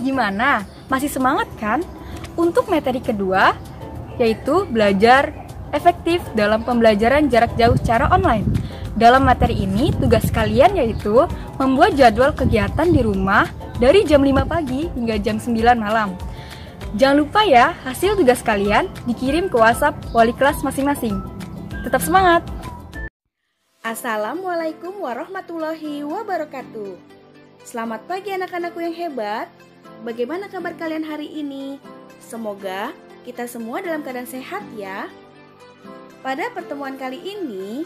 Gimana? Masih semangat kan? Untuk materi kedua, yaitu belajar efektif dalam pembelajaran jarak jauh secara online. Dalam materi ini, tugas kalian yaitu membuat jadwal kegiatan di rumah dari jam 5 pagi hingga jam 9 malam. Jangan lupa ya, hasil tugas kalian dikirim ke WhatsApp wali kelas masing-masing. Tetap semangat! Assalamualaikum warahmatullahi wabarakatuh. Selamat pagi anak-anakku yang hebat. Bagaimana kabar kalian hari ini? Semoga kita semua dalam keadaan sehat ya. Pada pertemuan kali ini,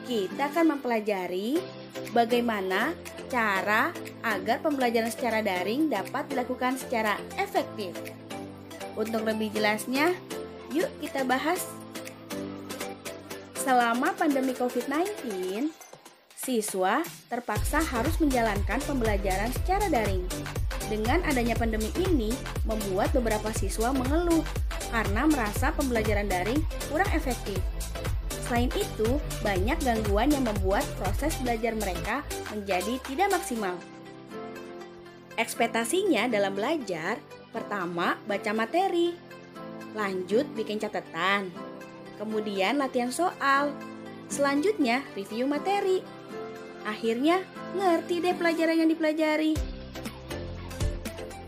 kita akan mempelajari bagaimana cara agar pembelajaran secara daring dapat dilakukan secara efektif. Untuk lebih jelasnya, yuk kita bahas. Selama pandemi COVID-19, siswa terpaksa harus menjalankan pembelajaran secara daring. Dengan adanya pandemi ini, membuat beberapa siswa mengeluh karena merasa pembelajaran daring kurang efektif. Selain itu, banyak gangguan yang membuat proses belajar mereka menjadi tidak maksimal. Ekspektasinya dalam belajar, pertama baca materi, lanjut bikin catatan, kemudian latihan soal, selanjutnya review materi, akhirnya ngerti deh pelajaran yang dipelajari.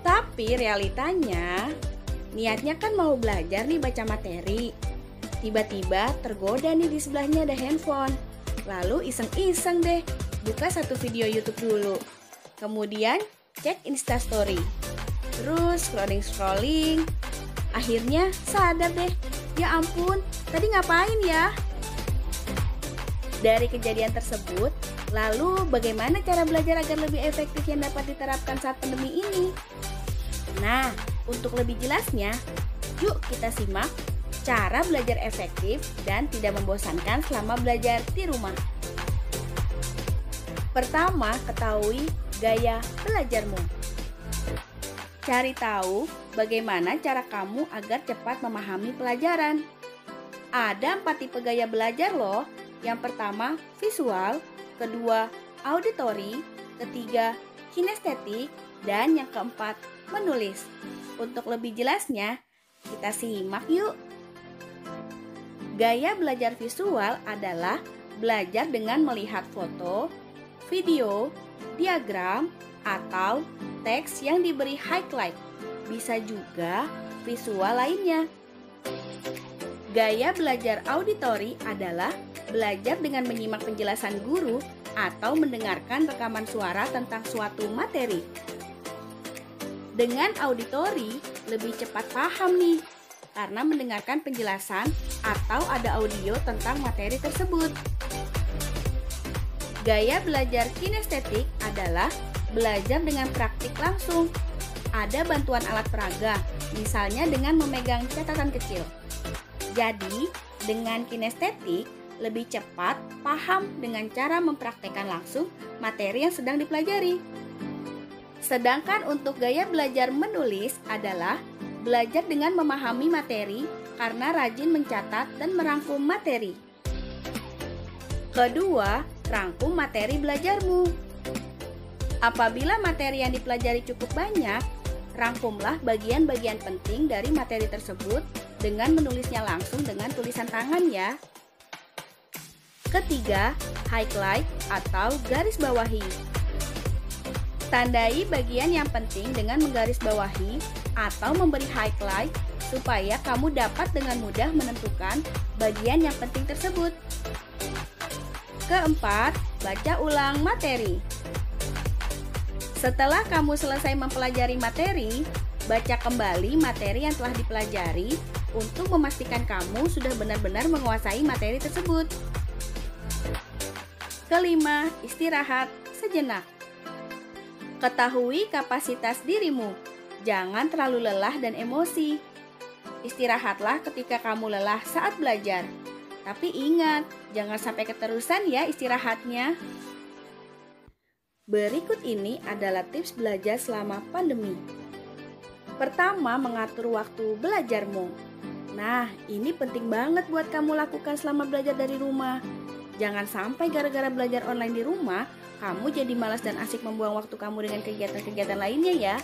Tapi realitanya, niatnya kan mau belajar nih baca materi. Tiba-tiba tergoda nih di sebelahnya ada handphone. Lalu iseng-iseng deh, buka satu video YouTube dulu. Kemudian cek Instastory. Terus scrolling-scrolling. Akhirnya sadar deh, ya ampun, tadi ngapain ya? Dari kejadian tersebut, lalu bagaimana cara belajar agar lebih efektif yang dapat diterapkan saat pandemi ini? Nah, untuk lebih jelasnya, yuk kita simak cara belajar efektif dan tidak membosankan selama belajar di rumah. Pertama, ketahui gaya belajarmu. Cari tahu bagaimana cara kamu agar cepat memahami pelajaran. Ada 4 tipe gaya belajar loh. Yang pertama, visual, kedua, auditory, ketiga, kinestetik, dan yang keempat, menulis. Untuk lebih jelasnya, kita simak yuk. Gaya belajar visual adalah belajar dengan melihat foto, video, diagram, atau teks yang diberi highlight. Bisa juga visual lainnya. Gaya belajar auditory adalah belajar dengan menyimak penjelasan guru atau mendengarkan rekaman suara tentang suatu materi. Dengan auditory, lebih cepat paham nih, karena mendengarkan penjelasan atau ada audio tentang materi tersebut. Gaya belajar kinestetik adalah belajar dengan praktik langsung. Ada bantuan alat peraga, misalnya dengan memegang catatan kecil. Jadi, dengan kinestetik, lebih cepat paham dengan cara mempraktekkan langsung materi yang sedang dipelajari. Sedangkan untuk gaya belajar menulis adalah belajar dengan memahami materi karena rajin mencatat dan merangkum materi. Kedua, rangkum materi belajarmu. Apabila materi yang dipelajari cukup banyak, rangkumlah bagian-bagian penting dari materi tersebut dengan menulisnya langsung dengan tulisan tangan ya. Ketiga, highlight atau garis bawahi. Tandai bagian yang penting dengan menggarisbawahi atau memberi highlight supaya kamu dapat dengan mudah menentukan bagian yang penting tersebut. Keempat, baca ulang materi. Setelah kamu selesai mempelajari materi, baca kembali materi yang telah dipelajari untuk memastikan kamu sudah benar-benar menguasai materi tersebut. Kelima, istirahat sejenak. Ketahui kapasitas dirimu, jangan terlalu lelah dan emosi. Istirahatlah ketika kamu lelah saat belajar. Tapi ingat, jangan sampai keterusan ya istirahatnya. Berikut ini adalah tips belajar selama pandemi. Pertama, mengatur waktu belajarmu. Nah, ini penting banget buat kamu lakukan selama belajar dari rumah. Jangan sampai gara-gara belajar online di rumah, kamu jadi malas dan asik membuang waktu kamu dengan kegiatan-kegiatan lainnya ya.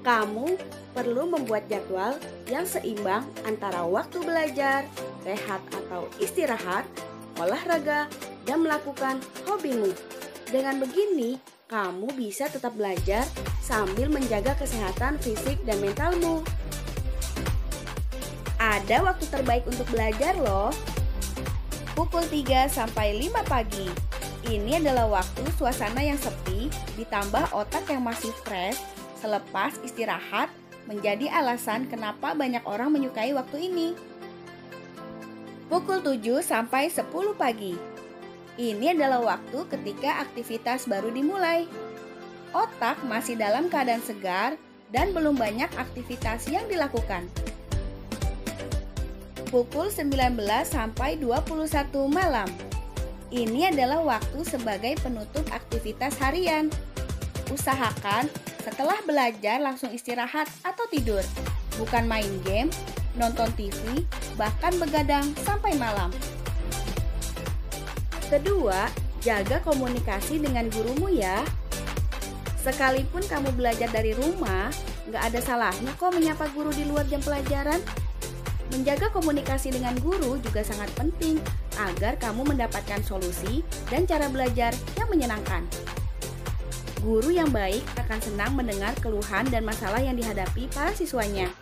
Kamu perlu membuat jadwal yang seimbang antara waktu belajar, rehat atau istirahat, olahraga, dan melakukan hobimu. Dengan begini, kamu bisa tetap belajar sambil menjaga kesehatan fisik dan mentalmu. Ada waktu terbaik untuk belajar loh. Pukul 3 sampai 5 pagi. Ini adalah waktu suasana yang sepi ditambah otak yang masih fresh selepas istirahat menjadi alasan kenapa banyak orang menyukai waktu ini. Pukul 7 sampai 10 pagi. Ini adalah waktu ketika aktivitas baru dimulai. Otak masih dalam keadaan segar dan belum banyak aktivitas yang dilakukan. Pukul 19 sampai 21 malam. Ini adalah waktu sebagai penutup aktivitas harian. Usahakan setelah belajar langsung istirahat atau tidur, bukan main game, nonton TV, bahkan begadang sampai malam. Kedua, jaga komunikasi dengan gurumu ya. Sekalipun kamu belajar dari rumah, nggak ada salahnya kok menyapa guru di luar jam pelajaran. Menjaga komunikasi dengan guru juga sangat penting agar kamu mendapatkan solusi dan cara belajar yang menyenangkan. Guru yang baik akan senang mendengar keluhan dan masalah yang dihadapi para siswanya.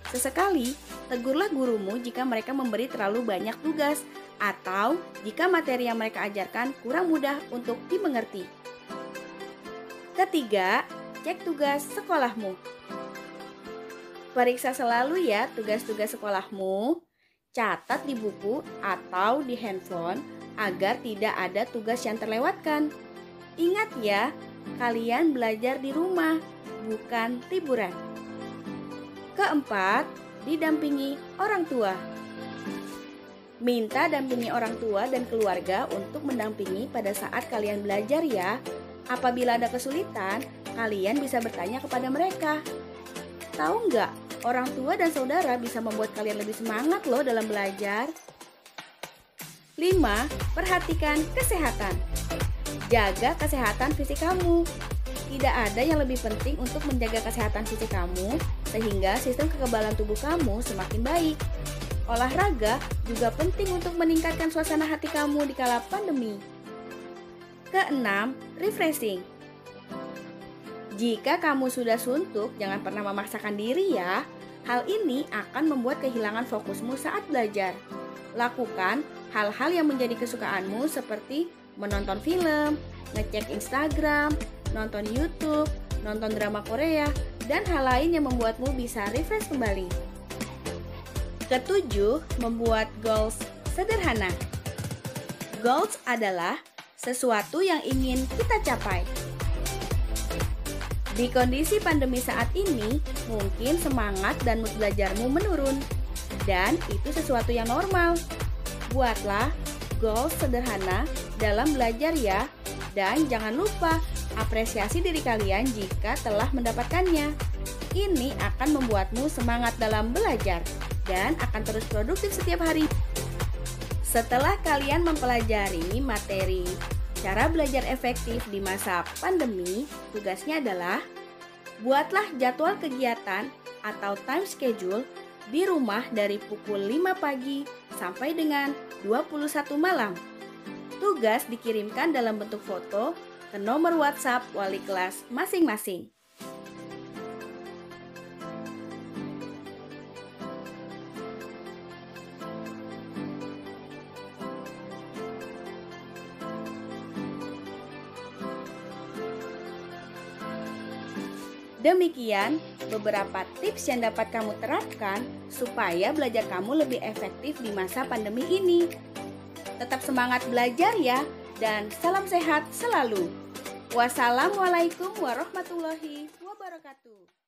Sesekali, tegurlah gurumu jika mereka memberi terlalu banyak tugas atau jika materi yang mereka ajarkan kurang mudah untuk dimengerti. Ketiga, cek tugas sekolahmu. Periksa selalu ya tugas-tugas sekolahmu. Catat di buku atau di handphone agar tidak ada tugas yang terlewatkan. Ingat ya, kalian belajar di rumah, bukan liburan. Keempat, didampingi orang tua. Minta dampingi orang tua dan keluarga untuk mendampingi pada saat kalian belajar ya. Apabila ada kesulitan, kalian bisa bertanya kepada mereka. Tahu nggak, orang tua dan saudara bisa membuat kalian lebih semangat loh dalam belajar. 5. Perhatikan kesehatan. Jaga kesehatan fisik kamu. Tidak ada yang lebih penting untuk menjaga kesehatan fisik kamu, sehingga sistem kekebalan tubuh kamu semakin baik. Olahraga juga penting untuk meningkatkan suasana hati kamu di kala pandemi. Keenam, refreshing. Jika kamu sudah suntuk, jangan pernah memaksakan diri ya. Hal ini akan membuat kehilangan fokusmu saat belajar. Lakukan hal-hal yang menjadi kesukaanmu seperti menonton film, ngecek Instagram, nonton YouTube, nonton drama Korea, dan hal lain yang membuatmu bisa refresh kembali. Ketujuh, membuat goals sederhana. Goals adalah sesuatu yang ingin kita capai. Di kondisi pandemi saat ini, mungkin semangat dan mood belajarmu menurun. Dan itu sesuatu yang normal. Buatlah goals sederhana dalam belajar ya. Dan jangan lupa apresiasi diri kalian jika telah mendapatkannya. Ini akan membuatmu semangat dalam belajar dan akan terus produktif setiap hari. Setelah kalian mempelajari materi cara belajar efektif di masa pandemi, tugasnya adalah buatlah jadwal kegiatan atau time schedule di rumah dari pukul 5 pagi sampai dengan 21 malam. Tugas dikirimkan dalam bentuk foto ke nomor WhatsApp wali kelas masing-masing. Demikian beberapa tips yang dapat kamu terapkan supaya belajar kamu lebih efektif di masa pandemi ini. Tetap semangat belajar ya, dan salam sehat selalu. Wassalamualaikum warahmatullahi wabarakatuh.